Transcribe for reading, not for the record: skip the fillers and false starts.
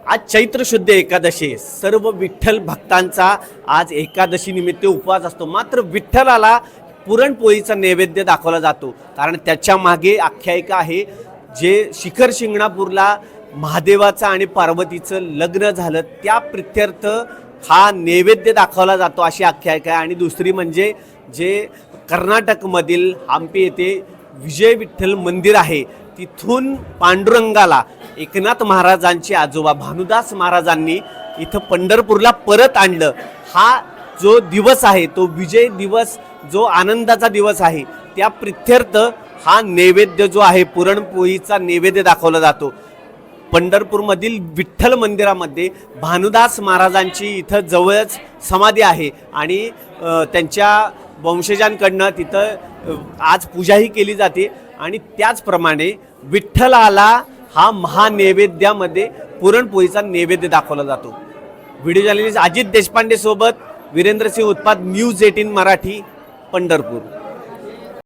आज चैत्र शुद्ध एकादशी आहे. सर्व विठ्ठल भक्तांचा आज एकादशी निमित्त उपवास असतो. मात्र विठ्ठलाला पुरणपोळीचा नैवेद्य दाखवला जातो, कारण त्याच्या मागे आख्यायिका आहे. जे शिखर शिंगणापूरला महादेवाचं आणि पार्वतीचं लग्न झालं त्या प्रित्यर्थ हा नैवेद्य दाखवला जातो अशी आख्यायिका आहे. आणि दुसरी म्हणजे जे कर्नाटकमधील हंपी येथे विजय विठ्ठल मंदिर आहे, तिथून पांडुरंगाला एकनाथ महाराजांचे आजोबा भानुदास महाराजांनी इथं पंढरपूरला परत आणलं. हा जो दिवस आहे तो विजय दिवस, जो आनंदाचा दिवस आहे, त्या प्रित्यर्थ हा नैवेद्य जो आहे पुरणपोळीचा नैवेद्य दाखवला जातो. पंढरपूरमधील विठ्ठल मंदिरामध्ये भानुदास महाराजांची इथं जवळच समाधी आहे आणि त्यांच्या वंशजांकडनं तिथं आज पूजाही केली जाते. आणि त्याचप्रमाणे विठ्ठलाला हा महानैवेद्यामध्ये पुरणपोळीचा नैवेद्य दाखवला जातो. व्हिडिओ जर्नलिस्ट अजित देशपांडे सोबत वीरेंद्र सिंह उत्पात, न्यूज 18 मराठी, पंढरपूर.